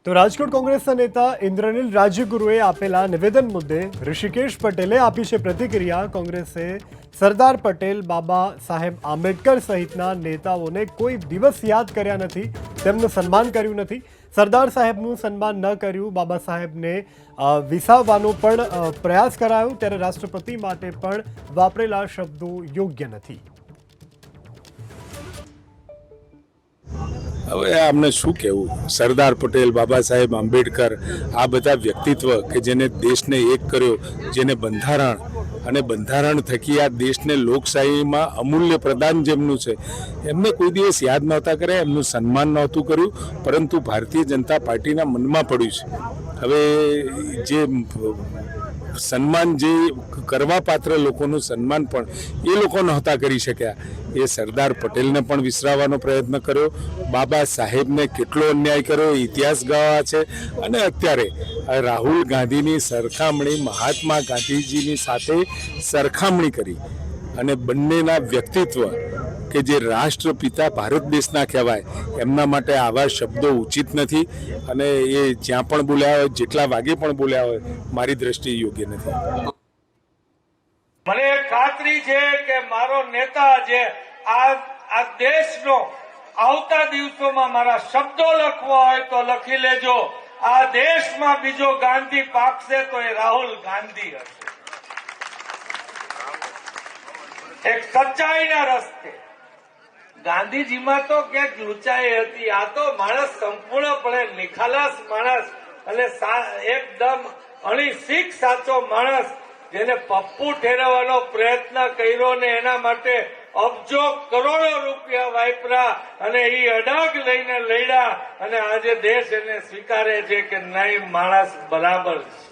તો રાજકોટ કોંગ્રેસના નેતા ઇન્દ્રનીલ રાજ્યગુરુએ આપેલા નિવેદન મુદ્દે ઋષિકેશ પટેલે આપી છે પ્રતિક્રિયા। કોંગ્રેસે સરદાર પટેલ, બાબા સાહેબ આંબેડકર સહિતના નેતાઓને કોઈ દિવસ યાદ કર્યા નથી, તેમનું સન્માન કર્યું નથી। સરદાર સાહેબનું સન્માન ન કર્યું, બાબા સાહેબને વિસાવવાનો પણ પ્રયાસ કરાયો, ત્યારે રાષ્ટ્રપતિ માટે પણ વાપરેલા શબ્દો યોગ્ય નથી। હવે આમને શું કહેવું? સરદાર પટેલ, બાબા સાહેબ આંબેડકર, આ બધા વ્યક્તિત્વ કે જેને દેશને એક કર્યો, જેને બંધારણ અને બંધારણ થકી આ દેશને લોકશાહીમાં અમૂલ્ય પ્રદાન જેમનું છે, એમને કોઈ દિવસ યાદ નહોતા કર્યા, એમનું સન્માન નહોતું કર્યું, પરંતુ ભારતીય જનતા પાર્ટીના મનમાં પડ્યું છે। હવે જે સન્માન જે કરવા પાત્ર લોકોનું સન્માન પણ એ લોકો નહોતા કરી શક્યા, એ સરદાર પટેલને પણ વિસરાવવાનો પ્રયત્ન કર્યો, બાબા સાહેબને કેટલો અન્યાય કર્યો ઇતિહાસ ગવાહ છે। અને અત્યારે રાહુલ ગાંધીની સરખામણી મહાત્મા ગાંધીજીની સાથે સરખામણી કરી અને બંનેના વ્યક્તિત્વ કે જે રાષ્ટ્રપિતા ભારત દેશના કહેવાય, એમના માટે આવા શબ્દો ઉચિત નથી અને એ જ્યાં પણ બોલ્યા હોય, જેટલા વાગે પણ બોલ્યા હોય, મારી દ્રષ્ટિએ યોગ્ય નથી। મને ખાતરી છે કે મારો નેતા જે આ દેશનો આવતા દિવસોમાં મારા શબ્દો લખવા હોય તો લખી લેજો, આ દેશમાં બીજો ગાંધી પાકશે તો એ રાહુલ ગાંધી હશે, એક સચ્ચાઈના રસ્તે। ગાંધીજીમાં તો ક્યાંક લુચાઈ હતી, આ તો માણસ સંપૂર્ણપણે નિખાલસ માણસ અને એકદમ અણીસીક સાચો માણસ, જેને પપ્પુ ઠેરવવાનો પ્રયત્ન કર્યો ને એના માટે અબજો કરોડો રૂપિયા વાપર્યા અને એ અડાગ લઈને લડ્યા અને આજે દેશ એને સ્વીકારે છે કે નહીં, માણસ બરાબર છે।